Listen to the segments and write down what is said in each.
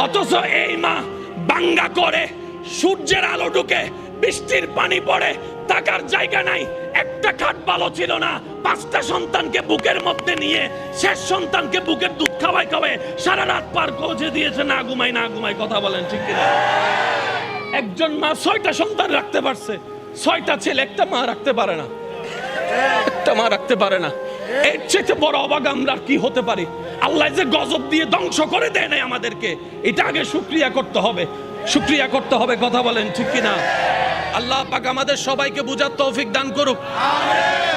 অথচ এই মা বাঙ্গা করে, সূর্যের আলো ঢুকে, বৃষ্টির পানি পড়ে, থাকার জায়গা নাই, একটা খাট ভালো ছিল না, 5টা সন্তানকে বুকের মধ্যে নিয়ে শেষ সন্তানকে বুকের দুধ খাওয়াই খাওয়াই সারা রাত পার করে দিয়েছে। না ঘুমাই না ঘুমাই, কথা বলেন ঠিক কিনা? একজন মা 6টা সন্তান রাখতে পারছে, 6টা ছেলে, একটা মা রাখতে পারে না, একটা মা রাখতে পারে না। এর চেয়ে বড় অবাক আমরা কি হতে পারি? আল্লাহ যে গজব দিয়ে ধ্বংস করে দেয় নাই আমাদেরকে, এটা আগে শুকরিয়া করতে হবে, শুকরিয়া করতে হবে, কথা বলেন ঠিক কিনা? আল্লাহ পাক আমাদের সবাইকে বুঝার তৌফিক দান করুক।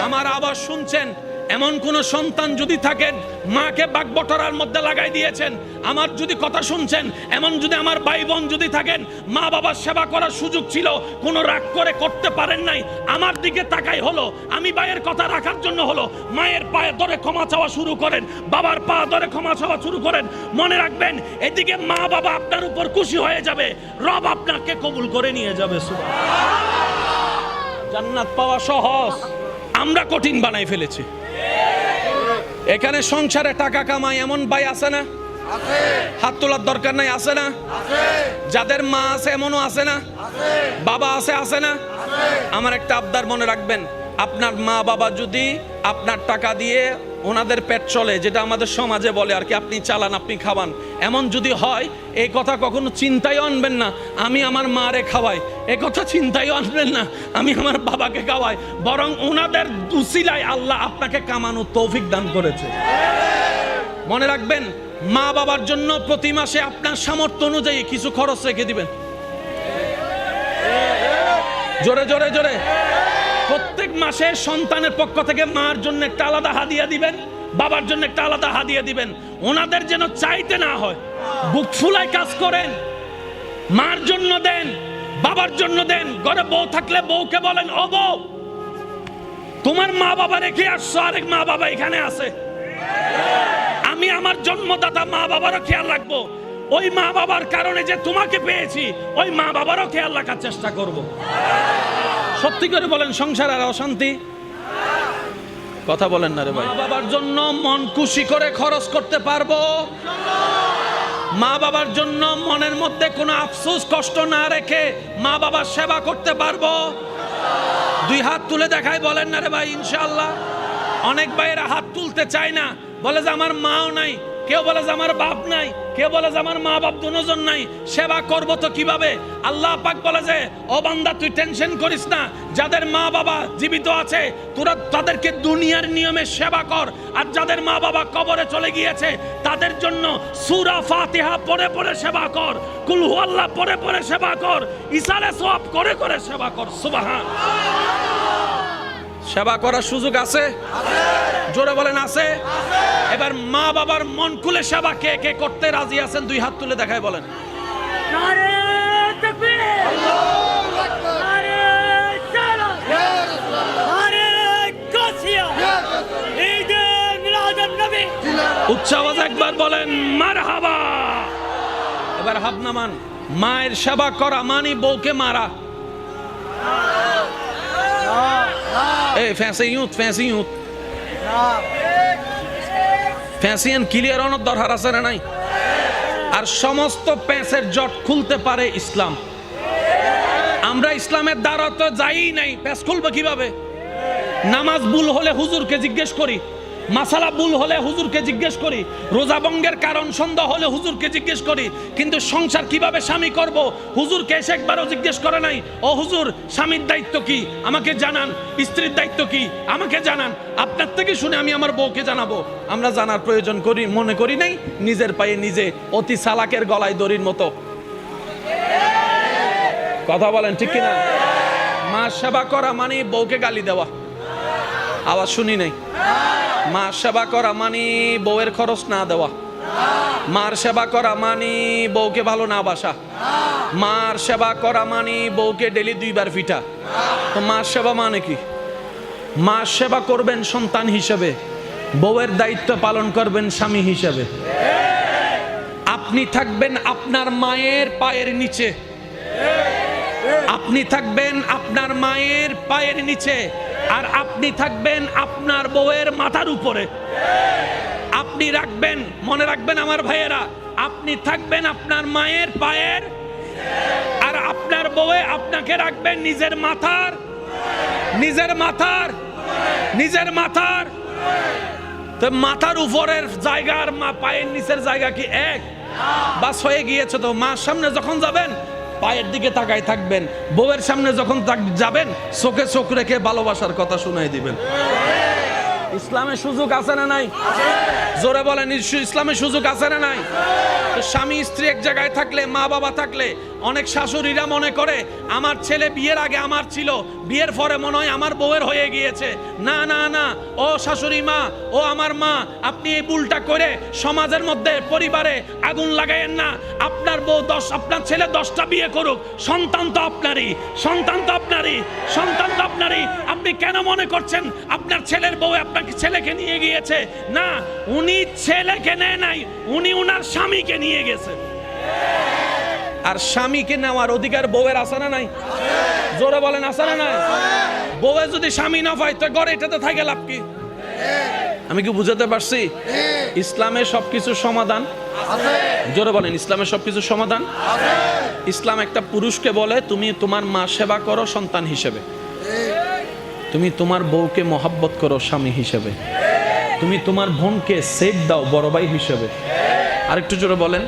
আমার আওয়াজ শুনছেন? এমন কোন সন্তান যদি থাকেন মাকে বাগবটরার মধ্যে লাগাই দিয়েছেন, আমার যদি কথা শুনছেন, এমন যদি আমার ভাই বোন যদি থাকেন মা বাবার সেবা করার সুযোগ ছিল, কোন রাগ করে করতে পারেন নাই, আমার দিকে তাকাই হলো, আমি ভাইয়ের কথা রাখার জন্য হলো, মায়ের পায়ে ধরে ক্ষমা চাওয়া শুরু করেন, বাবার পা ধরে ক্ষমা চাওয়া শুরু করেন। মনে রাখবেন, এদিকে মা বাবা আপনার উপর খুশি হয়ে যাবে, রব আপনাকে কবুল করে নিয়ে যাবে। সুবহানাল্লাহ। জান্নাত পাওয়া সহজ, আমরা কঠিন বানাই ফেলেছি। এখানে সংসারে টাকা কামাই এমন ভাই আছে না? আছে। হাত তোলার দরকার নাই, আছে না? আছে। যাদের মা আছে এমনও আছে না? আছে। বাবা আছে, আছে না? আছে। আমার একটা আবদার মনে রাখবেন, আপনার মা বাবা যদি আপনার টাকা দিয়ে ওনাদের পেট চলে, যেটা আমাদের সমাজে বলে আর কি, আপনি চালান, আপনি খাওয়ান, এমন যদি হয়, এই কথা কখনো চিন্তায় আনবেন না আমি আমার মারে খাওয়াই, এ কথা চিন্তায় আনবেন না আমি আমার বাবাকে খাওয়াই, বরং ওনাদের উসিলায় আল্লাহ আপনাকে কামানোর তৌফিক দান করেছে। মনে রাখবেন, মা বাবার জন্য প্রতি মাসে আপনার সামর্থ্য অনুযায়ী কিছু খরচ রেখে দিবেন। জোরে জোরে জোরে। প্রত্যেক মাসে সন্তানের পক্ষ থেকে মার জন্য একটা আলাদা হাদিয়া দিবেন, বাবার জন্য একটা আলাদা হাদিয়া দিবেন। ওনাদের যেন চাইতে না হয়, বুক ফুলায় কাজ করেন, মার জন্য দেন, বাবার জন্য দেন। ঘরে বউ থাকলে বউকে বলেন, ও বউ, তোমার মা বাবা রেখে আসছো, আরেক মা বাবা এখানে আছে, আমি আমার জন্মদাতা মা বাবারও খেয়াল রাখবো, ওই মা বাবার কারণে যে তোমাকে পেয়েছি, ওই মা বাবারও খেয়াল রাখার চেষ্টা করব। সত্যি করে বলেন, সংসার আর অশান্তি? কথা বলেন না রে ভাই। মা বাবার জন্য মন খুশি করে খরচ করতে পারবো, মা বাবার জন্য মনের মধ্যে কোনো আফসোস কষ্ট না রেখে মা বাবার সেবা করতে পারবো। 2 হাত তুলে দেখাই, বলেন না রে ভাই ইনশাআল্লাহ। অনেক ভাইয়েরা হাত তুলতে চায় না, বলে যে আমার মাও নাই, কেউ বলে যে আমার বাপ নাই, কেউ বলে যে আমার মা বাপ দুজন নাই, সেবা করব তো কিভাবে? আল্লাহ পাক বলে যে, ও বান্দা তুই টেনশন করিস না, যাদের মা বাবা জীবিত আছে তোরা তাদেরকে দুনিয়ার নিয়মে সেবা কর, আর যাদের মা বাবা কবরে চলে গিয়েছে তাদের জন্য সূরা ফাতিহা পড়ে পড়ে সেবা কর, কুল হুয়াল্লাহ পড়ে পড়ে সেবা কর, ইসালে সওয়াব করে করে সেবা কর। সুবহানাল্লাহ। সেবা করার সুযোগ আছে? জোরে বলেন আছে? এবার মা বাবার মন খুলে সেবা কে কে করতে রাজি আছেন? 2 হাত তুলে দেখায় বলেন। নারে তাকবীর, আল্লাহু আকবার, নারে সালাত, ইয়া রাসূলুল্লাহ, নারে কাসিয়া, ইয়া রাসূলুল্লাহ, ঈদে মিলাদুন নবী। উচ্চ আওয়াজে একবার বলেন মারহাবা। এবার হাত নামান। মায়ের সেবা করা মানে বউকে মারা। এই ফ্যান্সি ইউথ ফ্যান্সিয়ান ক্লিয়ার অনেক দরকার আছে না নাই? আর সমস্ত প্যাঁচের জট খুলতে পারে ইসলাম। আমরা ইসলামের দ্বারা তো যাই নাই, প্যাঁচ খুলবে কিভাবে? নামাজ ভুল হলে হুজুরকে জিজ্ঞেস করি, মাসালা ভুল হলে হুজুরকে জিজ্ঞেস করি, রোজা ভঙ্গের কারণ সন্দেহ হলে হুজুরকে জিজ্ঞেস করি, কিন্তু সংসার কিভাবে স্বামী করব হুজুরকে এসে একবারও জিজ্ঞেস করে নাই। ও হুজুর, স্বামীর দায়িত্ব কি আমাকে জানান, স্ত্রীর দায়িত্ব কি আমাকে জানান, আপনার থেকে শুনে আমি আমার বউকে জানাবো। আমরা জানার প্রয়োজন করি মনে করি নাই, নিজের পায়ে নিজে অতি চালাকের গলায় দড়ির মতো। কথা বলেন ঠিক কিনা? মা সেবা করা মানে বউকে গালি দেওয়া। আওয়াজ শুনি নাই। মা সেবা করা মানে বউয়ের খরচ না দেওয়া। মার সেবা করা মানে বউকে ভালো না বাসা। মার সেবা করা মানে বউকে ডেলি 2 বার পিঠা। তো মার সেবা মানে কি? মার সেবা করবেন সন্তান হিসেবে, বউয়ের দায়িত্ব পালন করবেন স্বামী হিসেবে। আপনি থাকবেন আপনার মায়ের পায়ের নিচে, আপনি থাকবেন আপনার মায়ের পায়ের নিচে, আর আপনি থাকবেন আপনার বউয়ের মাথার উপরে। আপনি রাখবেন, মনে রাখবেন আমার ভাইয়েরা, আপনি থাকবেন আপনার মায়ের পায়ের, আর আপনার বউয়ে আপনাকে রাখবেন নিজের মাথার, নিজের মাথার, নিজের মাথার। তো মাথার উপরের জায়গা আর পায়ের নিচের জায়গা কি এক? বাস হয়ে গিয়েছে তো। মার সামনে যখন যাবেন পায়ের দিকে তাকাই থাকবেন, বউয়ের সামনে যখন যাবেন চোখে চোখ রেখে ভালোবাসার কথা শুনাই দিবেন। ইসলামের সুযোগ আছে না নাই? জোরে বলেন, ইসলামের সুযোগ আছে না নাই? তো স্বামী স্ত্রী এক জায়গায় থাকলে, মা বাবা থাকলে, অনেক শাশুড়িরা মনে করে আমার ছেলে বিয়ের আগে আমার ছিল, বিয়ের পরে মনে হয় আমার বউয়ের হয়ে গিয়েছে। না না না, ও শাশুড়ি মা, ও আমার মা, আপনি এই ভুলটা করে সমাজের মধ্যে পরিবারে আগুন লাগাইয়েন না। আপনার বউ আপনার ছেলে 10টা বিয়ে করুক, সন্তান তো আপনারই, সন্তান তো আপনারই, সন্তান তো আপনারই। আপনি কেন মনে করছেন আপনার ছেলের বউ আপনাকে ছেলেকে নিয়ে গিয়েছে? না, উনি ছেলেকে নেয় নাই, উনি উনার স্বামীকে নিয়ে গেছে। আর স্বামীকে নেওয়ার অধিকার বউয়ের আছে না নাই? জোরে বলেন, আছে না নাই? বউয়ে যদি স্বামী না পায় তো ঘরে এটাতে থাকে লাভ কি? আমি কি বুঝাতে পারছি? ইসলামের সবকিছুর সমাধান আছে। জোরে বলেন, ইসলামের সবকিছুর সমাধান আছে। ইসলাম একটা পুরুষকে বলে তুমি তোমার মা সেবা করো সন্তান হিসেবে, তুমি তোমার বউকে মহব্বত করো স্বামী হিসেবে, তুমি তোমার বোনকে সেফ দাও বড় ভাই হিসেবে। আরেকটু জোরে বলেন,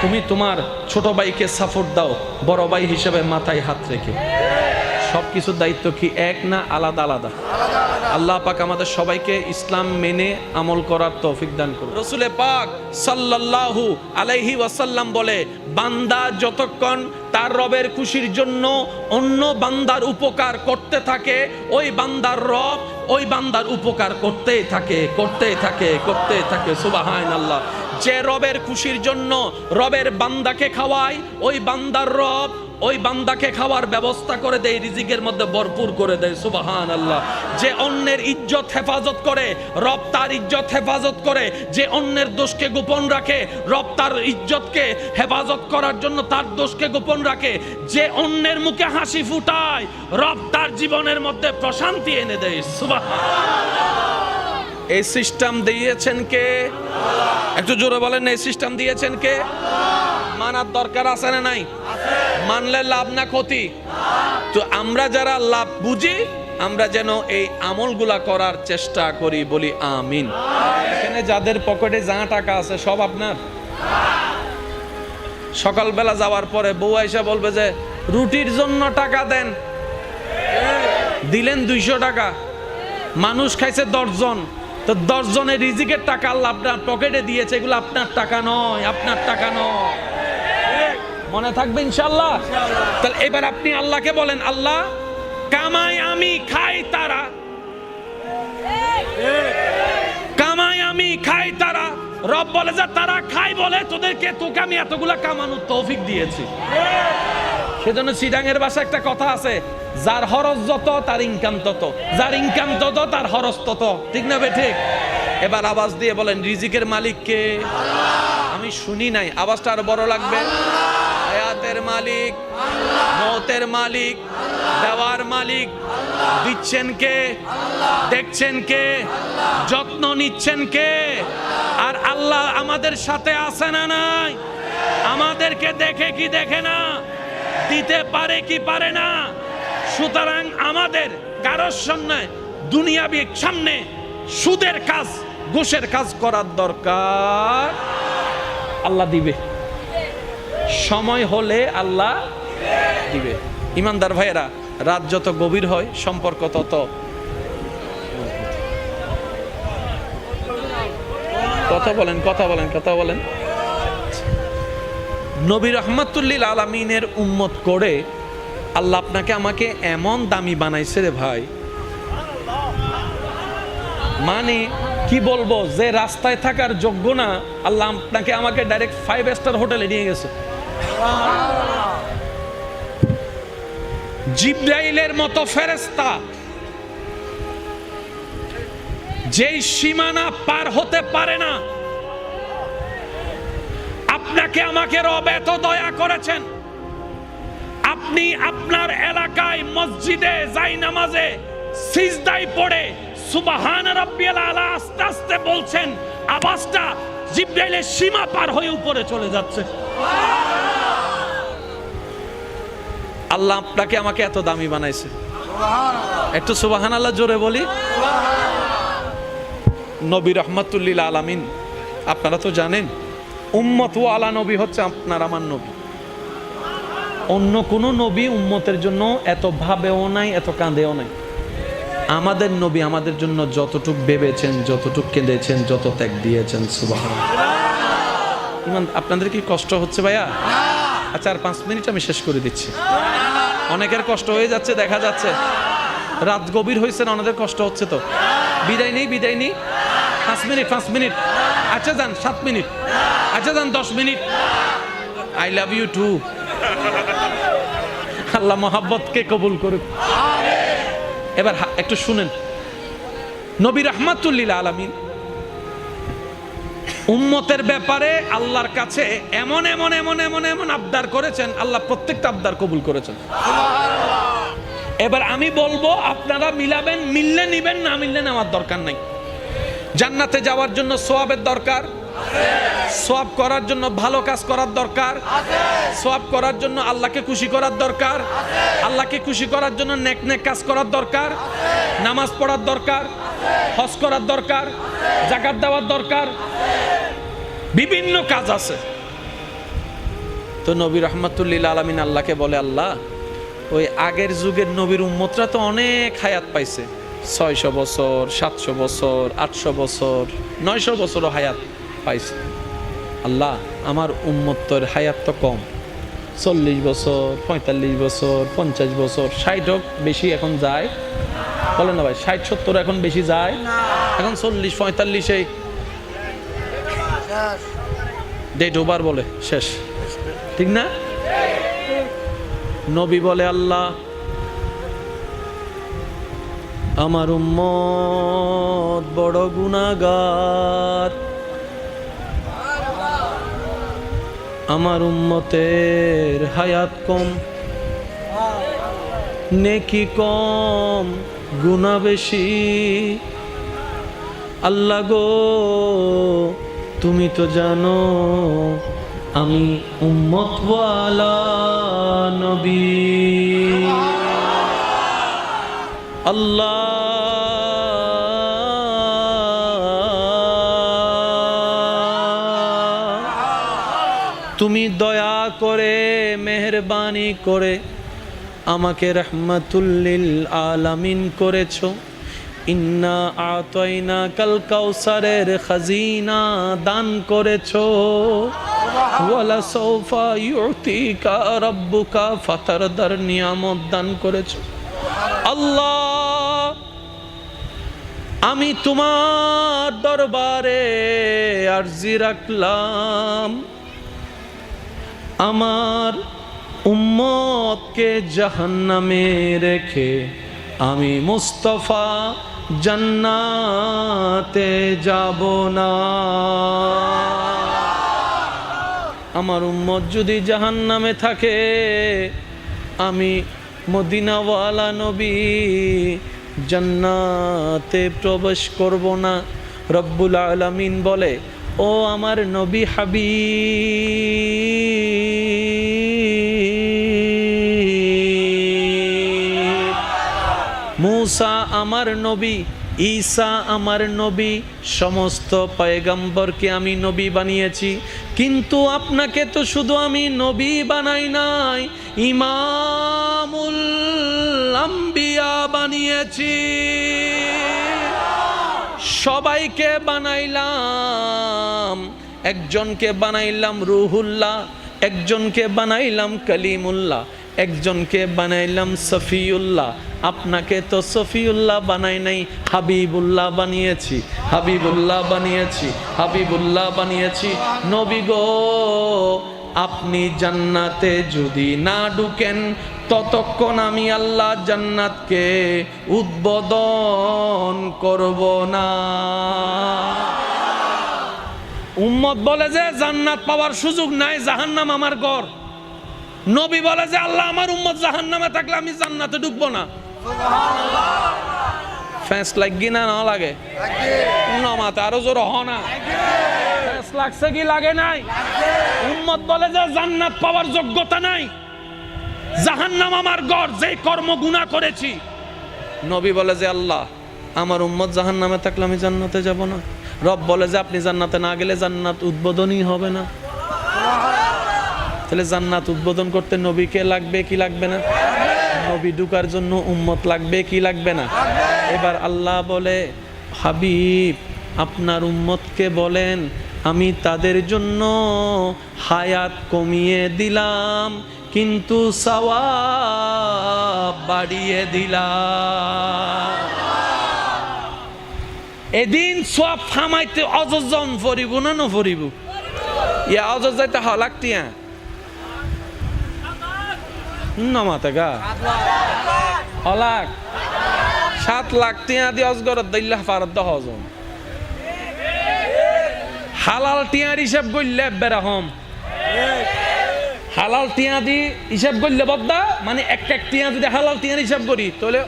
তুমি তোমার ছোট ভাইকে সাপোর্ট দাও বড় ভাই হিসেবে মাথায় হাত রেখে। সবকিছুর দায়িত্ব কি এক না আলাদা আলাদা? আল্লাহ পাক আমাদের সবাইকে ইসলাম মেনে আমল করার তৌফিক দান করুন। রাসূলে পাক সাল্লাল্লাহু আলাইহি ওয়াসাল্লাম বলে, বান্দা যতক্ষণ তার রবের খুশির জন্য অন্য বান্দার উপকার করতে থাকে, ওই বান্দার রব ওই বান্দার উপকার করতেই থাকে, করতেই থাকে, করতেই থাকে। সুবহানাল্লাহ। যে রবের খুশির জন্য রবের বান্দাকে খাওয়ায়, ওই বান্দার রব ওই বান্দাকে খাওয়ার ব্যবস্থা করে দেয়, রিজিকের মধ্যে ভরপুর করে দেয়। সুবহানাল্লাহ। যে অন্যের ইজ্জত হেফাজত করে, রব তার ইজ্জত হেফাজত করে। যে অন্যের দোষকে গোপন রাখে, রব তার ইজ্জতকে হেফাজত করার জন্য তার দোষকে গোপন রাখে। যে অন্যের মুখে হাসি ফুটায়, রব তার জীবনের মধ্যে প্রশান্তি এনে দেয়। সুবহানাল্লাহ। এই সিস্টেম দিয়েছেন কে? একটু জোরে বলেন, এই সিস্টেম দিয়েছেন কে? মানার দরকার আছে না নাই? মানলে লাভ না ক্ষতি? তো আমরা যারা লাভ বুঝি, আমরা যেন এই আমলগুলা করার চেষ্টা করি, বলি আমিন। এখানে যাদের পকেটে যা টাকা আছে সব আপনার। সকালবেলা যাওয়ার পরে বউ এসে বলবে যে রুটির জন্য টাকা দেন, দিলেন 200 টাকা, মানুষ খাইছে 10 জন, তো 10 জনের রিজিকের টাকা আল্লাহ আপনার পকেটে দিয়েছে, এগুলো আপনার টাকা নয়, আপনার টাকা নয়। মনে থাকবে ইনশাআল্লাহ। তাহলে এবার আপনি আল্লাহকে বলেন, আল্লাহ কামাই আমি খাই তারা, কামাই আমি খাই তারা। রব বলে যে তারা খাই বলে তোকে আমি এতগুলা কামানোর তৌফিক দিয়েছি। সেজন্য চিটাঙের ভাষায় একটা কথা আছে, যার খরচ যত তার ইনকাম তত, যার ইনকাম তত তার খরচ তত। ঠিক না বে ঠিক? এবার আওয়াজ দিয়ে বলেন, রিজিকের মালিক কে? আমি শুনি নাই, আওয়াজটা আরো বড় লাগবে। হায়াতের মালিক, মওতের মালিক, দেওয়ার মালিক। দিচ্ছেন কে? দেখছেন কে? যত্ন নিচ্ছেন কে? আর আল্লাহ আমাদের সাথে আছে না নাই? আমাদেরকে দেখে কি দেখে না? দিতে পারে কি পারে না? সুতরাং আমাদের কারোর সামনে দুনিয়াবি সামনে সুদের কাজ, ঘুষের কাজ করার দরকার। আল্লাহ দিবে, সময় হলে আল্লাহ দিবে। ইমানদার ভাইয়েরা, রাত যত গভীর হয় সম্পর্ক তত। কথা বলেন, কথা বলেন, কথা বলেন। নবী রহমাতুল্লিল আলামিনের উম্মত করে আল্লাহ আপনাকে আমাকে এমন দামি বানাইছে রে ভাই, মানে কি বলবো, যে রাস্তায় থাকার যোগ্য না, আল্লাহ আপনাকে আমাকে ডাইরেক্ট 5 স্টার হোটেলে নিয়ে গেছে। জিবরাইলের মতো ফেরেশতা যেই সীমানা পার হতে পারে না, আপনাকে আমাকে রব এত দয়া করেছেন। আপনি আপনার এলাকায় মসজিদে যাই নামাজে সিজদায় পড়ে সুবহান রাব্বিয়াল আলা আস্তে আস্তে বলছেন, আওয়াজটা জিবরাইলের সীমা পার হয়ে উপরে চলে যাচ্ছে। আল্লাহ আপনাকে আমাকে এত দামি বানাইছে, একটু সুবহানাল্লাহ জোরে বলি। নবী রহমাতুল লিল আলামিন, আপনারা তো জানেন উম্মত ওয়ালা নবী হচ্ছে আপনার আমার নবী। অন্য কোন নবী উম্মতের জন্য এত ভাবেও নাই, এত কাঁদেও নাই। আমাদের নবী আমাদের জন্য যতটুক ভেবেছেন, যতটুক কেঁদেছেন, যত ত্যাগ দিয়েছেন, সুবহানাল্লাহ। ইমান, আপনাদের কি কষ্ট হচ্ছে ভাইয়া? আচ্ছা, আর 5 মিনিট আমি শেষ করে দিচ্ছি। অনেকের কষ্ট হয়ে যাচ্ছে, দেখা যাচ্ছে রাত গভীর হয়েছে না, ওনাদের কষ্ট হচ্ছে। তো বিদায় নেই, বিদায় নেই। 5 মিনিট, 5 মিনিট। আচ্ছা যান 7 মিনিট, আচ্ছা যান 10 মিনিট। I love you too. আল্লাহ মোহাব্বতকে কবুল করুক। এবার একটু শুনেন, নবী রাহমাতুল লিল আলামিন উম্মতের ব্যাপারে আল্লাহর কাছে এমন এমন এমন এমন এমন আবদার করেছেন, আল্লাহ প্রত্যেকটা আবদার কবুল করেছেন। এবার আমি বলবো, আপনারা মিলাবেন, মিললে নিবেন, না মিললে নেওয়ার দরকার নাই। জান্নাতে যাওয়ার জন্য সওয়াবের দরকার, সওয়াব করার জন্য ভালো কাজ করার দরকার, সওয়াব করার জন্য আল্লাহকে খুশি করার দরকার, আল্লাহকে খুশি করার জন্য নেক নেক কাজ করার দরকার, নামাজ পড়ার দরকার, হজ করার দরকার, যাকাত দেওয়ার দরকার, বিভিন্ন কাজ আছে। তো নবী রাহমাতুল লিল আলামিন আল্লাহকে বলে, আল্লাহ ওই আগের যুগের নবীর উম্মতরা তো অনেক হায়াত পাইছে, 600 বছর, 700 বছর, 800 বছর, 900 বছরও হায়াত পাইছে। আল্লাহ আমার উম্মতের হায়াত তো কম, 40 বছর, 45 বছর, 50 বছর, 60 হোক বেশি এখন যায়, বলেন না ভাই? 60-70 এখন বেশি যায়, এখন 40-45 এই ডেট ওভার বলে শেষ, ঠিক না? নবী বলে, আল্লাহ আমার উম্মত বড় গুনাহগার, আমার উম্মতের হায়াত কম, নেকি কম, গুনাহ বেশি। আল্লাহ গো, তুমি তো জানো আমি উম্মতওয়ালা নবী। আল্লাহ তুমি দয়া করে, মেহেরবানি করে আমাকে রাহমাতুল লিল আলামিন করেছো। ইন্না আতাইনা কাল কাউসারের খাজিনা দান করেছো। ওয়ালা সাউফা ইউতিকা রাব্বুকা ফাতারদার নিয়ামত দান করেছো। আল্লাহ আমি তোমার দরবারে আরজি রাখলাম, আমার উম্মতকে জাহান্নামে রেখে আমি মুস্তাফা জান্নাতে যাব না। আমার উম্মত যদি জাহান্নামে থাকে, আমি মদিনাওয়ালা নবী জান্নাতে প্রবেশ করব না। রব্বুল আলামিন বলে, ও আমার নবী হাবিব, মূসা আমার নবী, ঈসা আমার নবী, সমস্ত পয়গম্বরকে আমি নবী বানিয়েছি, কিন্তু আপনাকে তো শুধু আমি নবী বানাই নাই, ইমামুল আম্বিয়া বানিয়েছি। সবাইকে বানাইলাম, একজনকে বানাইলাম রুহুল্লাহ, একজনকে বানাইলাম কালিমুল্লাহ, একজনকে বানাইলাম সফিউল্লাহ। আপনাকে তো সফিউল্লাহ বানাই নাই, হাবিবুল্লাহ বানিয়েছি, হাবিবুল্লাহ বানিয়েছি, হাবিবুল্লাহ বানিয়েছি। নবী গো, আপনি জান্নাতে যদি না ঢুকেন, ততক্ষণ আমি আল্লাহ জান্নাতকে উদ্বোধন করব না। উম্মত বলে যে জান্নাত পাওয়ার সুযোগ নাই, জাহান্নাম আমার ঘর। নবী বলে যে আল্লাহ আমার উম্মত জাহান্নামে থাকলে আমি জান্নাতে ঢুকবো না। ফ্যাঁস লাগি না না লাগে নমাতে আরো জোর হ না ফ্যাঁস লাগছে কি লাগে নাই উম্মত বলে যে জান্নাত পাওয়ার যোগ্যতা নাই জাহান্নাম আমার ঘর যে কর্ম গুনাহ করেছি নবী বলে যে আল্লাহ আমার উম্মত জাহান্নামে থাকলে আমি জান্নাতে যাব না রব বলে যে আপনি জান্নাতে না গেলে জান্নাত উদ্বোধনই হবে না তাহলে জান্নাত উদ্বোধন করতে নবীকে লাগবে কি লাগবে না নবী ঢুকার জন্য উম্মত লাগবে কি লাগবে না এবার আল্লাহ বলে হাবিব আপনার উম্মতকে বলেন আমি তাদের জন্য হায়াত কমিয়ে দিলাম কিন্তু সওয়াব বাড়িয়ে দিলাম এদিন সব ফামাইতে অজজন ফরিব না ন ফরিব ইয়া অজজ যাইতে হলাকটিয়া নমাতে গা অলাক 7 লাখ টিয়া দি অজগরত দিল্লাহ ফারদ হজম হালাল টিয়ার হিসাব করলে বেরহম হালাল টিয়া দি হিসাব করলে বদ্দা মানে এক টিয়া যদি হালাল টিয়ার হিসাব করি তাহলে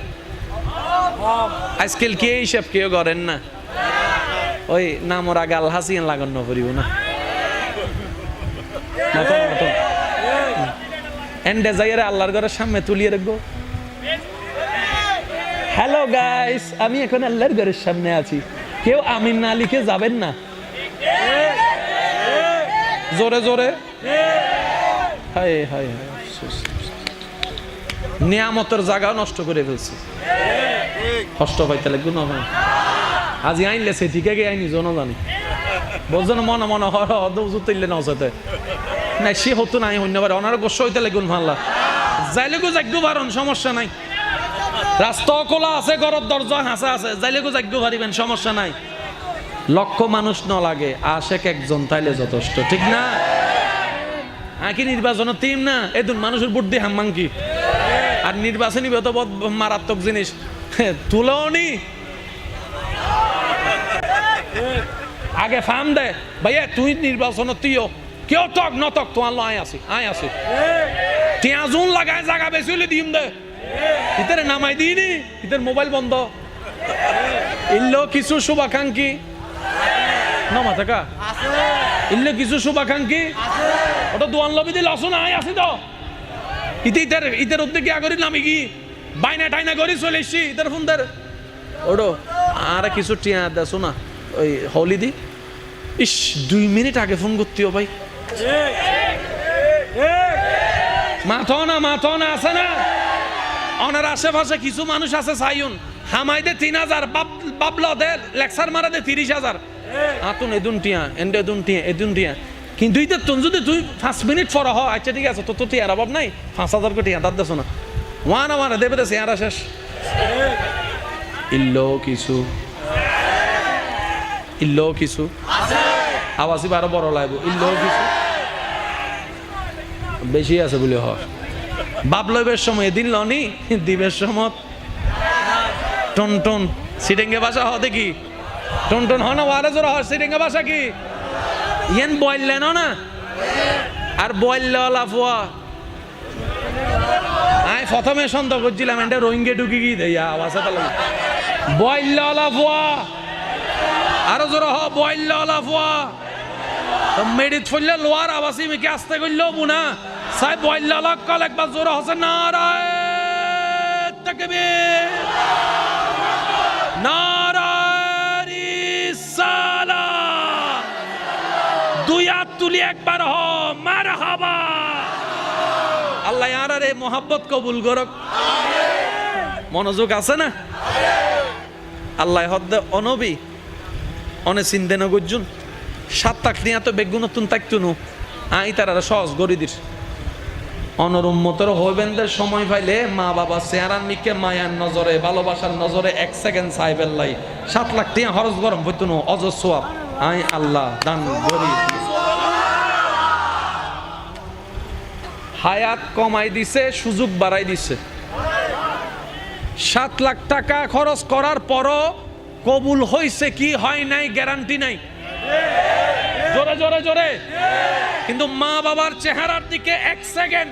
আজকাল কে হিসাব কেউ করেন না ওই নামর আগে আল হাসিয়ান লাগানো করিব না এন্ডে যাইরে আল্লাহর ঘরের সামনে তুলিয়ে রাখবো হ্যালো গাইস আমি এখন আল্লাহর ঘরের সামনে আছি কেউ আমিন না লিখে যাবেন না জোরে জোরে হায় হায় হায় নিয়ামতের জায়গা নষ্ট করে ফেলছে কষ্ট পাইতে লাগবে না আজি আইনলে সে ঠিক আগে আইনি জন জানি বলছেন মনে মনে হইলে নসাতে না সে হতো নাই হইনবার ওনার গোস্ব হইতে লাগুন ভাল্লা যাইলেগো যাগ্য পারন সমস্যা নাই রাস্তা খোলা আছে ঘরের দরজা হাসা আছে যাইলেগো যাগ্য পারিবেন সমস্যা নাই লক্ষ মানুষ ন লাগে আশেক একজন তাইলে যথেষ্ট ঠিক না আকি নির্বাচনের টিম না এদুন মানুষের ভোট দিয়ে হাম্মাং কি আর নির্বাচনী তো মারাত্মক জিনিস তুলেও নি আগে ফার্ম দে ভাইয়া তুই নির্বাচন তুইও কেউ তক নতক তোমার আয় আসি টিয়া জুন লাগায় জায়গা বেশি হলে দিম দে ইতারে নামাই দিইনি ইতার মোবাইল বন্ধ ইল্লো কিছু শুভাকাঙ্ক্ষী নমা থাকা ইল্লো কিছু শুভাকাঙ্ক্ষী ওটা দোয়ান লবি দিল আসো না আয় আসি তো ইতার উদ্যোগে আগরি নামি কি বাইনা টাইনা করি চলে এসছি ইতার ফোন দের ওডো আর কিছু টিয়া দেছো না ওই হলি দি ইস 2 মিনিট আগে ফোন করতেও ভাই মাথো না আছে না ওনার আশেপাশে কিছু মানুষ আছে সাইউন হামাইদে 3000 বাবলা দে লেকচার মারা দে 30000 আতুন এদুন টিয়া কিন্তু ইতে তুন যদি তুই 5 মিনিট পর হ আচ্ছা ঠিক আছে তো টিয়ার অভাব নাই 5000 কোটি টিয়া দাদ দেছো না ওয়ানা দেবে দে সিয়ারা শেষ ইল্লো কিছু আওয়াজই বারো বড় লাগবো ইল্লো কিছু বেশি আছে বলে হয় বাপ লইবের সময় দিন লনি দিবের সময় টন সিটেঙ্গে ভাষা হ দেখি টন হ না ওয়ারে জোর হ সিটেঙ্গে ভাষা কি ইয়েন বললেন না আর বললে লাফুয়া আয় প্রথমে সন্দেহ করছিলাম এটা রোহিঙ্গে ঢুকি গিয়ে দেয় আওয়াজ বললে লাফুয়া আরো জোর হ বললে লাফুয়া মেডিত ফললে লোয়ার আবাসি মেকে আসতে করলেও বুনা সাহেব বললে লাগ কাল একবার জোর হসে নারায় তাকবীর নারায় রিসালাত দুই হাত তুলি একবার হ মারহাবা আল্লাহ ইয়ারে মোহাব্বত কবুল করক মনোযোগ আছে না আল্লাহ হদ্দে অনবী অনে চিন্তে নগুজন 7 লাখ নিয়ে তো বেগুনতুন তাকতুনু আই তারা সহজ গরি দিস অনরুম্মতর হইবেনদের সময় পাইলে মা বাবা চেহারার নিকে মায়ার নজরে ভালোবাসার নজরে 1 সেকেন্ড সাইবেল লাই 7 লাখ টিয়া খরচ গরম হইতুনু অজস্র সওয়াব আই আল্লাহ দান গরি হায়াত কমাই দিছে সুযোগ বাড়াই দিছে 7 লাখ টাকা খরচ করার পরও কবুল হইছে কি হয় নাই গ্যারান্টি নাই জোরে কিন্তু মা বাবার চেহারার দিকে 1 সেকেন্ড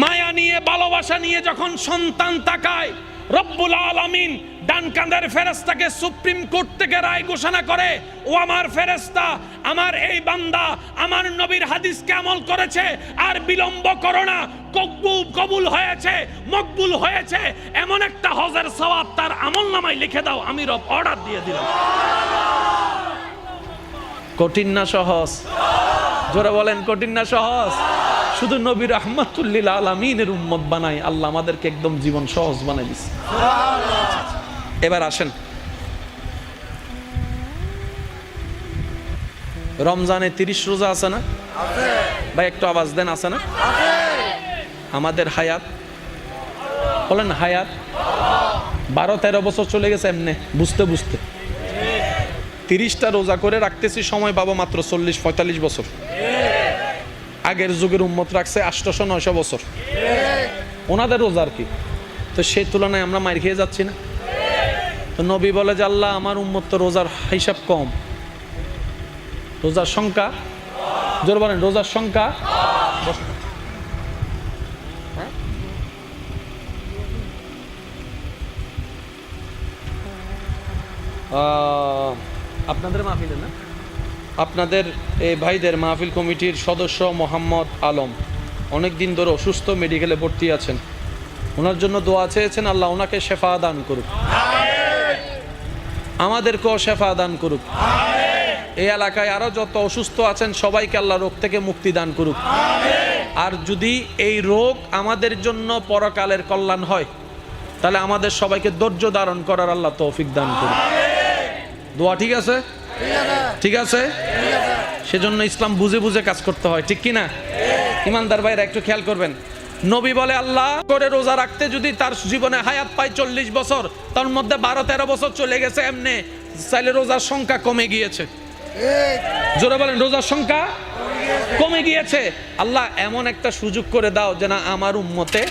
মায়া নিয়ে ভালোবাসা নিয়ে যখন সন্তান তাকায় রব্বুল আলামিন ডান কাঁধের ফেরেশতাকে সুপ্রিম কোর্ট থেকে রায় ঘোষণা করে, ও আমার ফেরেশতা, আমার এই বান্দা আমার নবীর হাদিসকে আমল করেছে, আর বিলম্ব করো না, কবুল হয়েছে, মকবুল হয়েছে, এমন একটা হজের সওয়াব তার আমলনামায় লিখে দাও। আমি রব অর্ডার দিয়ে দিলাম। কঠিন না সহজ? জোরে বলেন, কঠিন না সহজ? শুধু নবী রাহমাতুল লিল আলামিনের উম্মত বানাই আল্লাহ আমাদেরকে একদম জীবন সহজ বানাই দিচ্ছে। এবার আসেন, রমজানে 30 রোজা আছে না ভাই? একটু আওয়াজ দেন, আছে না? আমাদের হায়াত, বলেন হায়াত 12-13 বছর চলে গেছে এমনি বুঝতে বুঝতে। 30টা রোজা করে রাখতেছি, সময় পাবো মাত্র 40-45 বছর। আগের যুগের উম্মত রাখছে 800-900 বছর, ওনাদের রোজার কি? তো সেই তুলনায় আমরা মার খেয়ে যাচ্ছি না? তো নবী বলে যে আল্লাহ আমার উম্মত তো রোজার হিসাব কম, রোজার সংখ্যা, জোর বলেন রোজার সংখ্যা। আপনাদের মাহফিলে না, আপনাদের এই ভাইদের মাহফিল কমিটির সদস্য মোহাম্মদ আলম অনেক দিন ধরে অসুস্থ, মেডিকেলে ভর্তি আছেন। ওনার জন্য দোয়া চেয়েছেন, আল্লাহ ওনাকে শেফা দান করুক, আমাদেরকেও শেফা দান করুক। এই এলাকায় আরো যত অসুস্থ আছেন সবাইকে আল্লাহ রোগ থেকে মুক্তি দান করুক। আর যদি এই রোগ আমাদের জন্য পরকালের কল্যাণ হয়, তাহলে আমাদের সবাইকে ধৈর্য ধারণ করার আল্লাহ তৌফিক দান করুক। দোয়া ঠিক আছে? ঠিক আছে। সেজন্য ইসলাম বুঝে বুঝে কাজ করতে হয়, ঠিক কি না? ইমানদার ভাইরা একটু খেয়াল করবেন, নবী বলে আল্লাহ করে রোজা রাখতে যদি তার জীবনে হায়াত পায় 40 বছর, তার মধ্যে 12-13 বছর চলে গেছে এমনি, চাইলে রোজার সংখ্যা কমে গিয়েছে। জোরে বলেন রোজার সংখ্যা কমে গিয়েছে। আল্লাহ এমন একটা সুযোগ করে দাও যে না আমার উম্মতে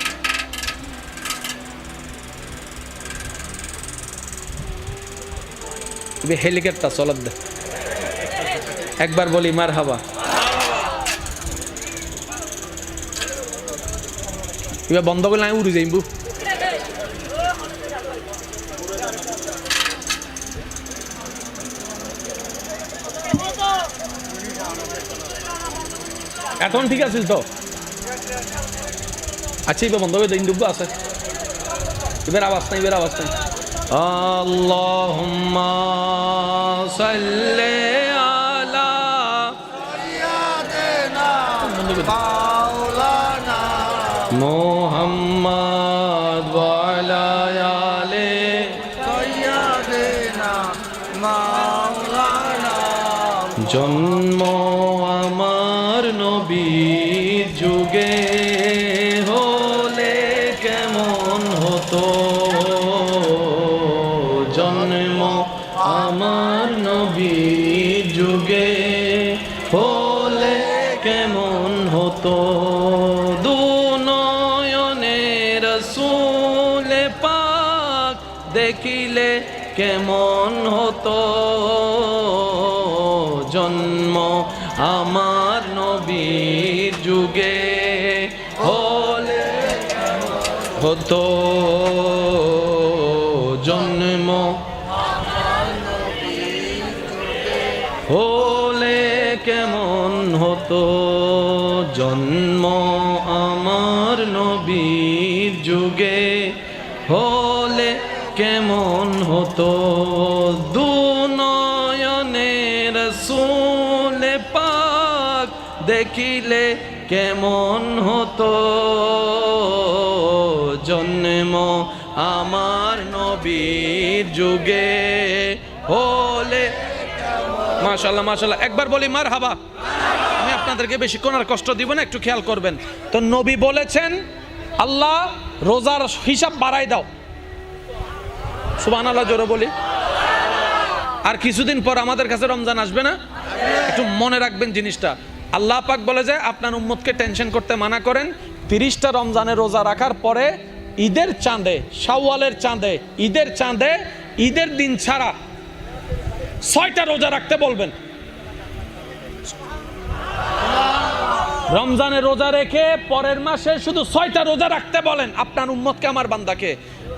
হেলিকপ্টার চলার দে, একবার বলি মারহাবা। এবার বন্ধ করলে আমি উড়ে যাইব। এখন ঠিক আছে তো? আচ্ছা এবার বন্ধ করে দিন, ডুবো আছে, এবার আওয়াজ নাই, এবার আওয়াজ নাই। আল্লাহুম্মা সাল্লি আলা সাইয়্যিদিনা মাওলানা মুহাম্মদ ওয়া আলা আলি সাইয়্যিদিনা মাওলানা। জন্ম আমার নবীর যুগে হলে কেমন হতো, জন্ম আমার নবীর যুগে হলে কেমন হতো, দুনয়নে রাসূল পাক দেখিলে কেমন হতো, জন্ম আমার নবীর যুগে হলে হতো, জন্ম হলে কেমন হতো, জন্ম আমার নবীর যুগে হলে কেমন হতো, দুনয়নে রাসূল পাক দেখিলে কেমন হতো, জন্ম আমার নবীর যুগে হলে। মাশাআল্লাহ মাশাআল্লাহ, একবার বলি মারহাবা। আমি আপনাদেরকে বেশিক্ষণ আর কষ্ট দিব না, একটু খেয়াল করবেন। তো নবী বলেছেন আল্লাহ রোজার হিসাব বাড়াই দাও, সুবহানাল্লাহ জোরে বলি। আর কিছুদিন পর আমাদের কাছে রমজান আসবে না? একটু মনে রাখবেন জিনিসটা। আল্লাহ পাক বলে যে আপনার উম্মতকে টেনশন করতে মানা করেন, 30টা রমজানের রোজা রাখার পরে ঈদের চাঁদে, শাওয়ালের চাঁদে, ঈদের চাঁদে, ঈদের দিন ছাড়া 6টা রোজা রাখতে বলবেন। রমজানের রোজা রেখে পরের মাসে শুধু 6টা রোজা রাখতে বলেন আপনার উম্মতকে, আমার বান্দাকে।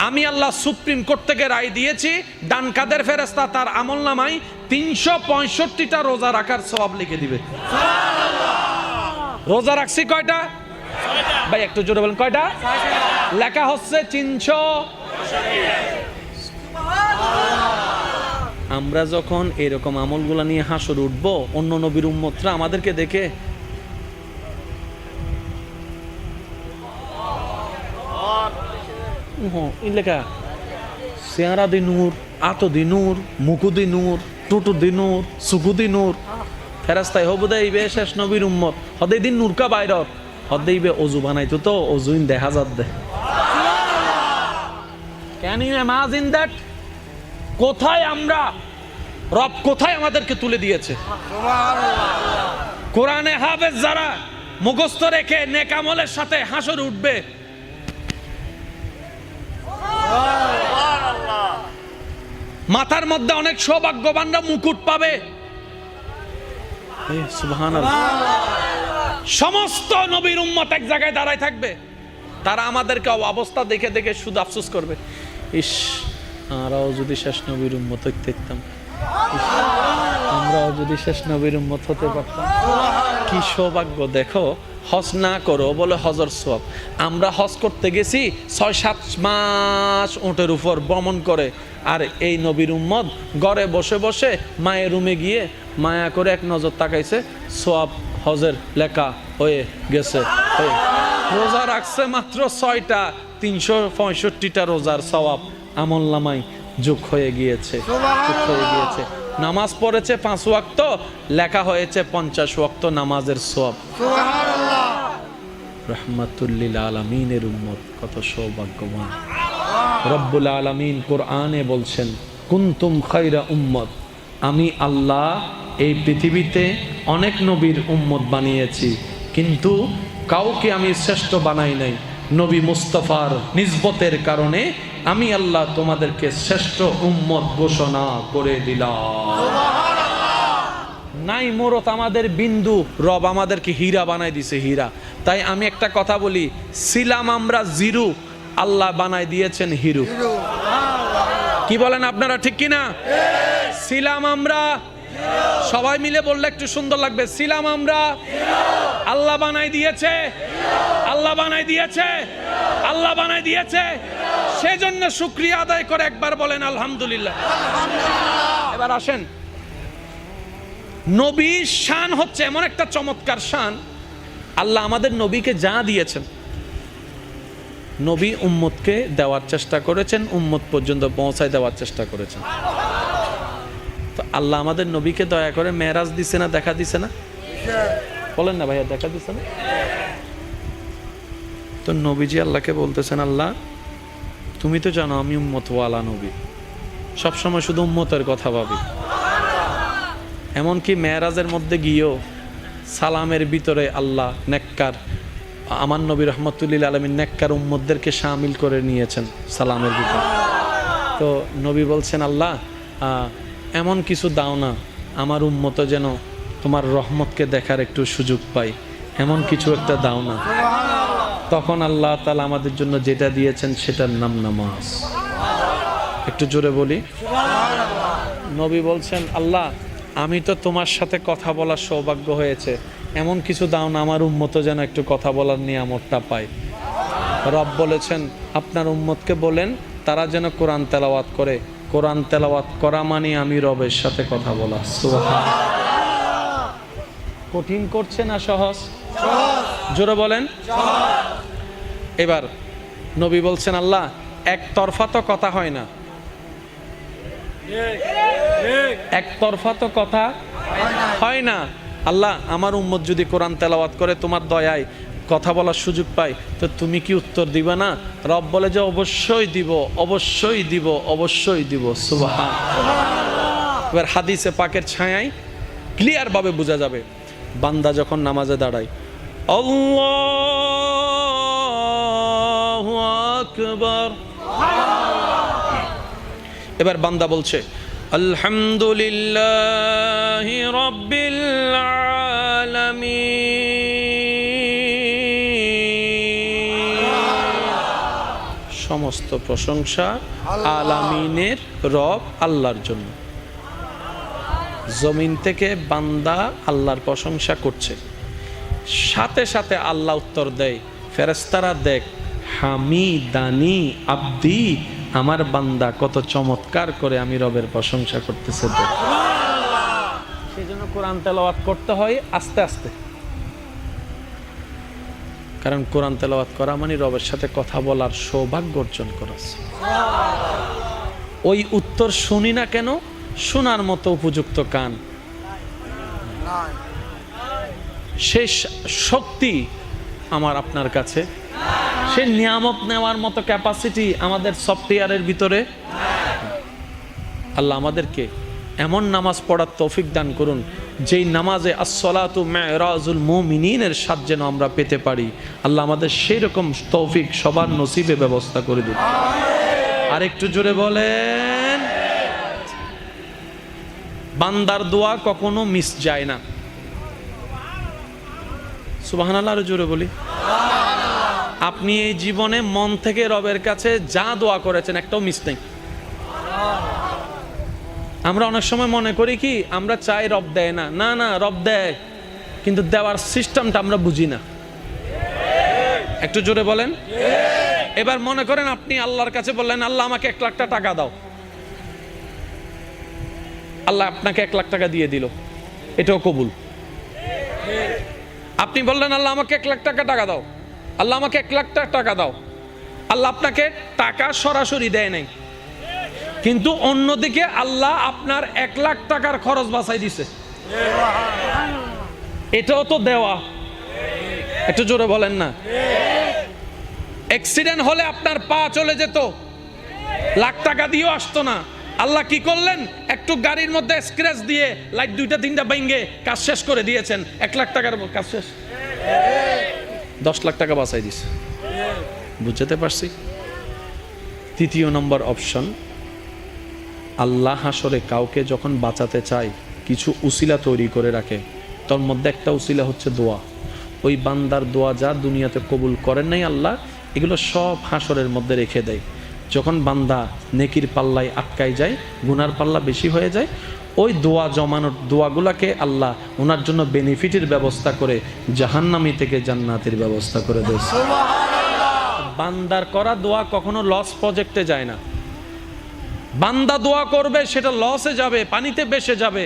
আমি আল্লাহ সুপ্রিম কোর্ট থেকে রায় দিয়েছি, ডান কাদের ফেরেশতা তার আমলনামায় 365টা রোজা রাখার সওয়াব লিখে দিবে। রোজা রাখছি কয়টা ভাই, একটু জোরে বলেন কয়টা? লেখা হচ্ছে 300। আমরা যখন এরকম আমলগুলা নিয়ে হাসর উঠবো, অন্য নবীর উম্মতরা আমাদেরকে দেখে লেখা চেহারা দি নূর, আতো দি নূর, মুকু দি নূর, টুটু দি নূর, সুকু দি নূর। ফেরাস্তায় হবু দেইবে শেষ নবীর উম্মত হদে দিন নূরকা বাইরত হদেইবে অজু বানাইতো তো অজুইন দেখা যাত দে। Can you imagine that? কোথায় আমরা, রব কোথায় আমাদেরকে তুলে দিয়েছে। কোরআনে হাফেজ যারা মুখস্থ রেখে নেক আমলের সাথে হাসর উঠবে, মাথার মধ্যে অনেক সৌভাগ্যবানরা মুকুট পাবে। সুবহানাল্লাহ। সমস্ত নবীর উম্মত এক জায়গায় দাঁড়ায় থাকবে, তারা আমাদেরকে অবস্থা দেখে দেখে শুধু আফসোস করবে, ইস আমরাও যদি শেষ নবীর উম্মত হইতে পারতাম, আমরাও যদি শেষ নবীর উম্মত হতে পারতাম। কি সৌভাগ্য। দেখো হজ না করো বলে হজর সওয়াব। আমরা হজ করতে গেছি 6-7 মাস উটের উপর ভ্রমণ করে, আর এই নবীর উম্মত ঘরে বসে বসে মায়ের রুমে গিয়ে মায়া করে এক নজর তাকাইছে, সওয়াব হজের লেখা হয়ে গেছে। রোজা রাখছে মাত্র 6টা, 365টা রোজার সওয়াব আমলনামায় যোগ হয়ে গিয়েছে। নামাজ পড়েছে 5 ওয়াক্ত, লেখা হয়েছে 50 ওয়াক্ত নামাজের সওয়াব। রাহমাতুল লিল আলামিনের উম্মত কত সৌভাগ্যবান। রব্বুল আলামিন কোরআনে বলছেন, কুনতুম খায়রা উম্মত, আমি আল্লাহ এই পৃথিবীতে অনেক নবীর উম্মত বানিয়েছি, কিন্তু কাউকে আমি শ্রেষ্ঠ বানাই নাই। নবী মুস্তাফার নিসবতের কারণে আমি আল্লাহ তোমাদেরকে শ্রেষ্ঠ উম্মত ঘোষণা করে দিলাম। নাই মোরত আমাদের বিন্দু, রব আমাদেরকে হীরা বানাই দিছে, হীরা। তাই আমি একটা কথা বলি, ছিলাম আমরা জিরু, আল্লাহ বানাই দিয়েছেন হিরু। কি বলেন আপনারা, ঠিক কিনা? ছিলাম আমরা, সবাই মিলে বললে একটু সুন্দর লাগবে, ছিলাম আমরা, আল্লাহ বানাই দিয়েছে, আল্লাহ বানাই দিয়েছে, আল্লাহ বানাই দিয়েছে। সেজন্য শুকরিয়া আদায় করে একবার বলেন আলহামদুলিল্লাহ। এবার আসেন, নবীর শান হচ্ছে এমন একটা চমৎকার শান, আল্লাহ আমাদের নবীকে যা দিয়েছেন, নবী উম্মতকে দেওয়ার চেষ্টা করেছেন, উম্মত পর্যন্ত পৌঁছায় দেওয়ার চেষ্টা করেছেন। তো আল্লাহ আমাদের নবীকে দয়া করে মেরাজ দিছে না, দেখা দিছে না? বলেন না ভাইয়া, দেখা দিছে না? তো নবীজি আল্লাহকে বলতেছেন, আল্লাহ তুমি তো জানো আমি উম্মতওয়ালা নবী, সবসময় শুধু উম্মতের কথা ভাবি। এমনকি মেরাজের মধ্যে গিয়েও সালামের ভিতরে আল্লাহ নেককার, আমার নবী রহমতুল্লিল আলমিন নেককার উম্মতদেরকে শামিল করে নিয়েছেন সালামের ভিতরে। তো নবী বলছেন, আল্লাহ এমন কিছু দাও না আমার উম্মত যেন তোমার রহমতকে দেখার একটু সুযোগ পাই, এমন কিছু একটা দাও না। তখন আল্লাহ তাআলা আমাদের জন্য যেটা দিয়েছেন সেটার নাম নামাজ। একটু জোরে বলি। নবী বলছেন, আল্লাহ আমি তো তোমার সাথে কথা বলার সৌভাগ্য হয়েছে, এমন কিছু দাও না আমার উম্মত যেন একটু কথা বলার নিয়ামতটা পায়। রব বলেছেন, আপনার উম্মতকে বলেন তারা যেন কোরআন তেলাওয়াত করে। কোরআন তেলাওয়াত করা মানে আমি রবের সাথে কথা বলা। সুবহানাল্লাহ। কঠিন করছে না সহজ? জোরে বলেন। এবার নবী বলছেন, আল্লাহ একতরফা তো কথা হয় না, একতরফা তো কথা হয় না। আল্লাহ আমার উম্মত যদি কোরআন তেলাওয়াত করে তোমার দয়ায় কথা বলার সুযোগ পাই, তো তুমি কি উত্তর দিবা না? রব বলে যে অবশ্যই দিব, অবশ্যই দিব, অবশ্যই দিব। সুবহানাল্লাহ। এবার হাদিসে পাকের ছায়ায় ক্লিয়ার ভাবে বোঝা যাবে, বান্দা যখন নামাজে দাঁড়ায়, আল্লাহু আকবার, এবার বান্দা বলছে আলহামদুলিল্লাহি রাব্বিল আলামিন। সমস্ত প্রশংসা আলামিনের রব আল্লাহর জন্য। জমিন থেকে বান্দা আল্লাহর প্রশংসা করছে, সাথে সাথে আল্লাহ উত্তর দেয়, ফেরেশতারা দেখ, হামিদানি আব্দি, আমার বান্দা কত চমৎকার করে আমি রবের প্রশংসা করতেছে। সেজন্য কোরআন তেলাওয়াত করতে হয় আস্তে আস্তে, কারণ কোরআন তেলাওয়াত করা মানে রবের সাথে কথা বলার সৌভাগ্য অর্জন করা। ওই উত্তর শুনি না কেন? শোনার মতো উপযুক্ত কান, সেই শক্তি আমার আপনার কাছে, সে নিয়ামত নেওয়ার মতো ক্যাপাসিটি আমাদের সফটওয়্যারের ভিতরে। আল্লাহ আমাদেরকে এমন নামাজ পড়ার তৌফিক দান করুন, যেই নামাজে আসসালাতু মিরাজুল মুমিনিনের স্বাদ যেন আমরা পেতে পারি। আল্লাহ আমাদের সেই রকম তৌফিক সবার নসিবে ব্যবস্থা করে দিন। আর একটু জোরে বলেন। বান্দার দোয়া কখনো মিস যায় না। সুবহানাল্লাহ, আরো জোরে বলি। আপনি এই জীবনে মন থেকে রবের কাছে যা দোয়া করেছেন একটাও মিস নেই। আমরা অনেক সময় মনে করি কি আমরা চাই রব দেয় না, না না রব দেয়, কিন্তু দেওয়ার সিস্টেমটা আমরা বুঝি না। একটু জোরে বলেন। এবার মনে করেন আপনি আল্লাহর কাছে বললেন, আল্লাহ আমাকে 1 লাখ টাকা দাও, আল্লাহ আপনাকে 1 লাখ টাকা দিয়ে দিল, এটাও কবুল। আপনি বললেন আল্লাহ আমাকে 1 লাখ টাকা দাও, আল্লাহ আমাকে 1 লাখ টাকা দাও, আল্লাহ আপনাকে টাকা সরাসরি দেয় নাই, কিন্তু অন্যদিকে আল্লাহ আপনার 1 লাখ টাকার খরচ বাঁচাই দিছে, এটাও তো দেওয়া। একটু জোরে বলেন না। অ্যাক্সিডেন্ট হলে আপনার পা চলে যেত, লাখ টাকা দিয়েও আসতো না, আল্লাহ কি করলেন? একটু গাড়ির মধ্যে স্ক্র্যাচ দিয়ে লাইট 2টা 3টা ভেঙে কাজ শেষ করে দিয়েছেন। 1 লাখ টাকার কাজ শেষ, 10 লাখ টাকা বাঁচাই দিছে। বুঝতে পারছি? তৃতীয় নম্বর অপশন, আল্লাহ হাসরে কাউকে যখন বাঁচাতে চায় কিছু উসিলা তৈরি করে রাখে, তার মধ্যে একটা উসিলা হচ্ছে দোয়া। ওই বান্দার দোয়া যা দুনিয়াতে কবুল করেন নাই আল্লাহ, এগুলো সব হাসরের মধ্যে রেখে দেয়। যখন বান্দা নেকির পাল্লায় আটকায় যায়, গুনার পাল্লা বেশি হয়ে যায়, ওই দোয়া জমানোর দোয়াগুলাকে আল্লাহ ওনার জন্য বেনিফিটের ব্যবস্থা করে জাহান্নামী থেকে জান্নাতের ব্যবস্থা করে দেয়। বান্দার করা দোয়া কখনো লস প্রজেক্টে যায় না। বান্দা দোয়া করবে সেটা লসে যাবে, পানিতে ভেসে যাবে,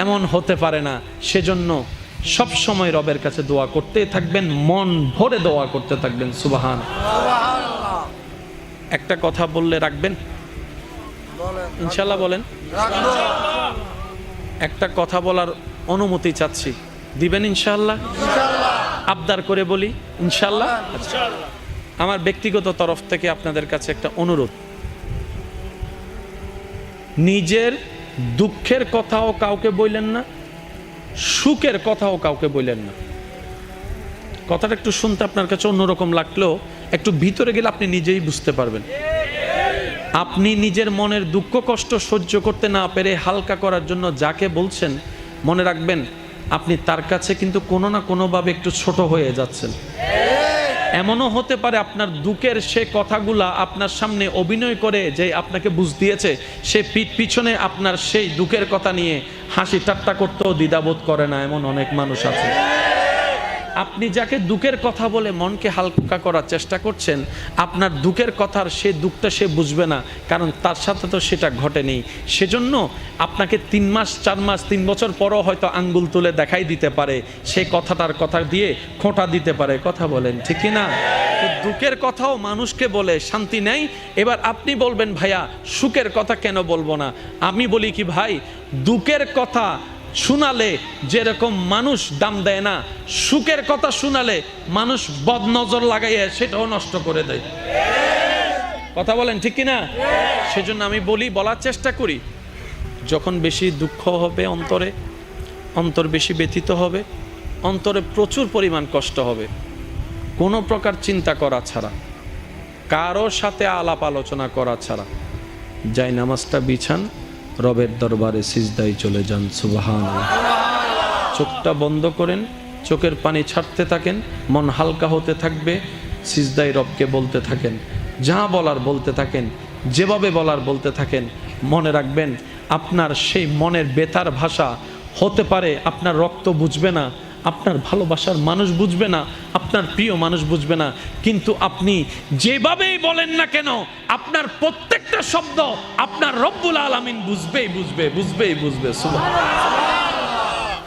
এমন হতে পারে না। সেজন্য সব সময় রবের কাছে দোয়া করতেই থাকবেন, মন ভরে দোয়া করতে থাকবেন। সুবহানাল্লাহ। একটা কথা বললে রাখবেন ইনশাআল্লাহ? বলেন। একটা কথা বলার অনুমতি চাচ্ছি, দিবেন ইনশাআল্লাহ? আবদার করে বলি ইনশাআল্লাহ। আমার ব্যক্তিগত তরফ থেকে আপনাদের কাছে একটা অনুরোধ, নিজের দুঃখের কথাও কাউকে বললেন না, সুখের কথাও কাউকে বললেন না। কথাটা একটু শুনতে আপনার কাছে অন্যরকম লাগলেও একটু ভিতরে গেলে আপনি নিজেই বুঝতে পারবেন। আপনি নিজের মনের দুঃখ কষ্ট সহ্য করতে না পেরে হালকা করার জন্য যাকে বলছেন, মনে রাখবেন আপনি তার কাছে কিন্তু কোনো না কোনোভাবে একটু ছোট হয়ে যাচ্ছেন। এমনও হতে পারে আপনার দুঃখের সে কথাগুলা আপনার সামনে অভিনয় করে যে আপনাকে বুঝ দিয়েছে, সে পিছনে আপনার সেই দুঃখের কথা নিয়ে হাসি ঠাট্টা করতেও দ্বিধাবোধ করে না, এমন অনেক মানুষ আছে। আপনি যাকে দুঃখের কথা বলে মনকে হালকা করার চেষ্টা করছেন, আপনার দুঃখের কথার সে দুঃখটা সে বুঝবে না, কারণ তার সাথে তো সেটা ঘটেনি। সেজন্য আপনাকে 3 মাস 4 মাস 3 বছর পরও হয়তো আঙ্গুল তুলে দেখাই দিতে পারে, সে কথাটার কথা দিয়ে খোঁটা দিতে পারে। কথা বলেন ঠিক কি না? দুঃখের কথাও মানুষকে বলে শান্তি নেই। এবার আপনি বলবেন ভাইয়া সুখের কথা কেন বলবো না? আমি বলি কি ভাই, দুঃখের কথা শোনালে যেরকম মানুষ দাম দেয় না, সুখের কথা শোনালে মানুষ বদনজর লাগাইয়া সেটাও নষ্ট করে দেয়। কথা বলেন ঠিক কিনা? সেজন্য আমি বলার চেষ্টা করি, যখন বেশি দুঃখ হবে অন্তর বেশি ব্যথিত হবে, অন্তরে প্রচুর পরিমাণ কষ্ট হবে, কোনো প্রকার চিন্তা করা ছাড়া, কারো সাথে আলাপ আলোচনা করা ছাড়া যাই নামাজটা বিছান, রবের দরবারে সিজদায় চলে যান। সুবহানাল্লাহ। চোখটা বন্ধ করেন, চোখের পানি ছাড়তে থাকেন, মন হালকা হতে থাকবে, সিজদায় রবকে বলতে থাকেন, যা বলার বলতে থাকেন, যেভাবে বলার বলতে থাকেন। মনে রাখবেন, আপনার সেই মনের বেতার ভাষা হতে পারে আপনার রক্ত বুঝবে না, আপনার ভালোবাসার মানুষ বুঝবে না, আপনার প্রিয় মানুষ বুঝবে না, কিন্তু আপনি যেভাবেই বলেন না কেন আপনার প্রত্যেকটা শব্দ আপনার রব্বুল আলামিন বুঝবে। সুবহানাল্লাহ।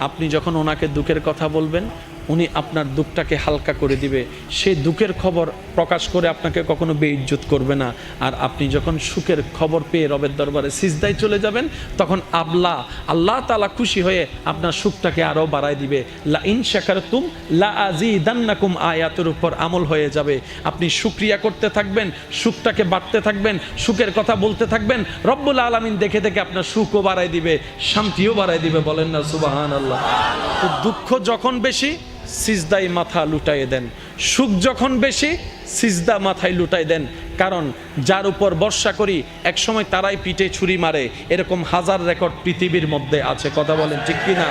আপনি যখন ওনাকে দুঃখের কথা বলবেন, উনি আপনার দুঃখটাকে হালকা করে দিবে, সেই দুঃখের খবর প্রকাশ করে আপনাকে কখনো বেইজ্জত করবে না। আর আপনি যখন সুখের খবর পেয়ে রবের দরবারে সিজদায় চলে যাবেন, তখন আল্লাহ তাআলা খুশি হয়ে আপনার সুখটাকে আরও বাড়ায় দিবে। লা ইন শাকারতুম লা আযীদান্নাকুম আয়াতের উপর আমল হয়ে যাবে। আপনি শুকরিয়া করতে থাকবেন, সুখটাকে বাড়তে থাকবেন, সুখের কথা বলতে থাকবেন, রব্বুল আলামিন দেখে দেখে আপনার সুখও বাড়ায় দিবে, শান্তিও বাড়ায় দিবে। বলেন না সুবহানাল্লাহ। তো দুঃখ যখন বেশি, সিজদায় মাথা লুটাইয়ে দেন। সুখ যখন বেশি, সিজদা মাথায় লুটাই দেন। কারণ যার উপর ভরসা করি একসময় তারাই পিঠে ছুরি মারে, এরকম হাজার রেকর্ড পৃথিবীর মধ্যে আছে। কথা বলেন ঠিক কিনা?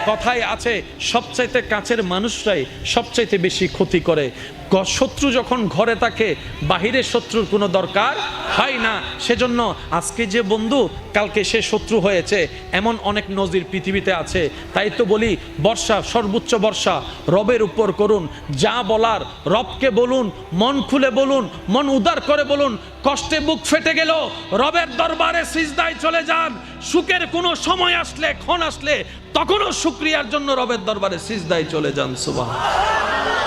কথায় আছে, সবচাইতে কাছের মানুষরাই সবচাইতে বেশি ক্ষতি করে। শত্রু যখন ঘরে থাকে, বাহিরে শত্রুর কোনো দরকার হয় না। সেজন্য আজকে যে বন্ধু, কালকে সে শত্রু হয়েছে, এমন অনেক নজির পৃথিবীতে আছে। তাই তো বলি, বর্ষা, সর্বোচ্চ বর্ষা রবের উপর করুন। যা বলার রবকে বলুন, মন খুলে বলুন, মন উদার করে বলুন। কষ্টে বুক ফেটে গেল, রবের দরবারে সিজদায় চলে যান। সুখের কোনো সময় আসলে, ক্ষণ আসলে, তখনও শুকরিয়ার জন্য রবের দরবারে সিজদায় চলে যান। সুবহানাল্লাহ।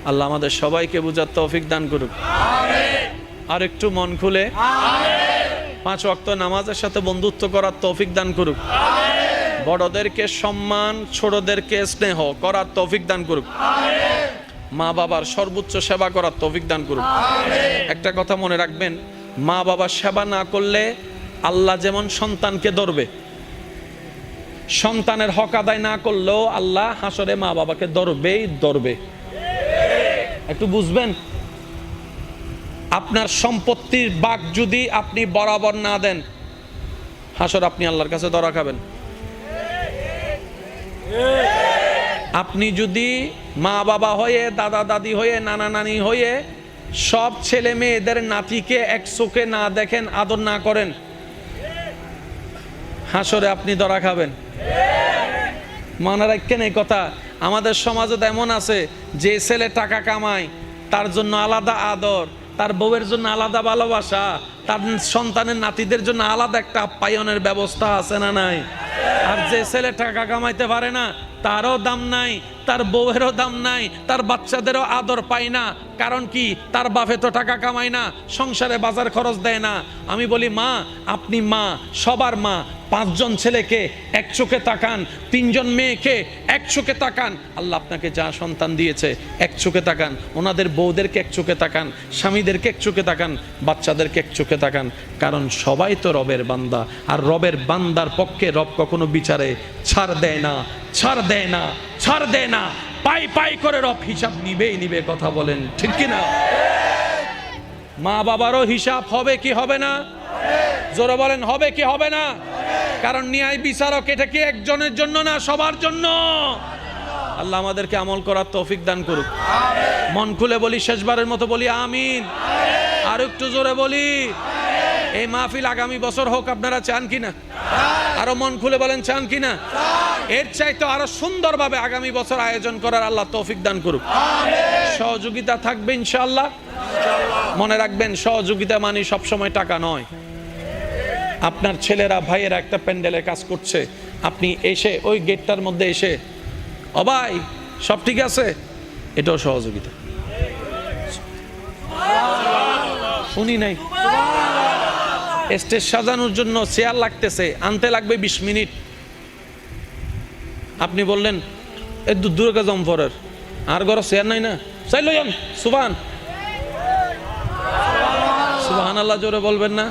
আল্লাহ আমাদের সবাইকে বুঝার তৌফিক দান করুক। আর একটু মন খুলে 5 ওয়াক্ত নামাজের সাথে বন্ধুত্ব করার তৌফিক দান করুক। বড়দেরকে সম্মান, ছোটদেরকে স্নেহ করার তৌফিক দান করুক। মা বাবার সর্বোচ্চ সেবা করার তৌফিক দান করুক। একটা কথা মনে রাখবেন, মা বাবার সেবা না করলে আল্লাহ যেমন সন্তানকে ধরবে, সন্তানের হক আদায় না করলেও আল্লাহ হাসরে মা বাবাকে ধরবে। একটু বুঝবেন, আপনার সম্পত্তির ভাগ যদি আপনি বরাবর না দেন, হাসর আপনি আল্লাহর কাছে ধরা খাবেন। আপনি যদি মা বাবা হয়ে, দাদা দাদি হয়ে, নানা নানি হয়ে সব ছেলে মেয়েদের নাতিকে এক চোখে না দেখেন, আদর না করেন, হাসরে আপনি ধরা খাবেন। মনে রাখেন এই কথা। আমাদের সমাজে এমন আছে, যে ছেলে টাকা কামায় তার জন্য আলাদা আদর, তার বউয়ের জন্য আলাদা ভালোবাসা, তার সন্তানের নাতিদের জন্য আলাদা একটা আপ্যায়নের ব্যবস্থা আছে না নাই? আর যে ছেলে টাকা কামাইতে পারে না, তারও দাম নাই, তার বউয়েরও দাম নাই, তার বাচ্চাদেরও আদর পায় না। কারণ কি? তার বাপে তো টাকা কামায় না, সংসারে বাজার খরচ দেয় না। আমি বলি, মা, আপনি মা, সবার মা। 5 জন ছেলেকে এক চোখে তাকান, 3 জন মেয়েকে এক চোখে তাকান। আল্লাহ আপনাকে যা সন্তান দিয়েছে এক চোখে তাকান, ওনাদের বউদেরকে এক চোখে তাকান, স্বামীদেরকে এক চোখে তাকান, বাচ্চাদেরকে এক চোখে তাকান। কারণ সবাই তো রবের বান্দা, আর রবের বান্দার পক্ষে রব কখনো বিচারে ছাড় দেয় না। পাই করে রব হিসাব নিবে। কথা বলেন ঠিক কিনা? মা বাবারও হিসাব হবে কি হবে না? জোরে বলেন, হবে কি হবে না? কারণ ন্যায় বিচারক এটা কি একজনের জন্য না, সবার জন্য। আল্লাহ আমাদেরকে আমল করার তৌফিক দান করুক। মন খুলে বলি, শেষবারের মতো বলি আমিন। আর একটু জোরে বলি। এই মাহফিল আগামী বছর হোক, আপনারা চান কিনা? আরো মন খুলে বলেন, চান কিনা? এর চাইতে আরো সুন্দরভাবে আগামী বছর আয়োজন করার আল্লাহ তৌফিক দান করুক। সহযোগিতা থাকবে ইনশাআল্লাহ। মনে রাখবেন, সহযোগিতা মানে সবসময় টাকা নয়। আপনার ছেলেরা, ভাইয়েরা একটা প্যান্ডেলে কাজ করছে, আপনি এসে ওই গেটটার মধ্যে এসে, ও ভাই সব ঠিক আছে, এটাও সহযোগিতা। শুনি নাই? স্টেজ সাজানোর জন্য চেয়ার লাগতেছে, আনতে লাগবে 20 মিনিট। আপনি বললেন এ দূরে জমফরের, আর ঘর চেয়ার নাই না, চাই লইন। সুবহানাল্লাহ জোরে বলবেন না?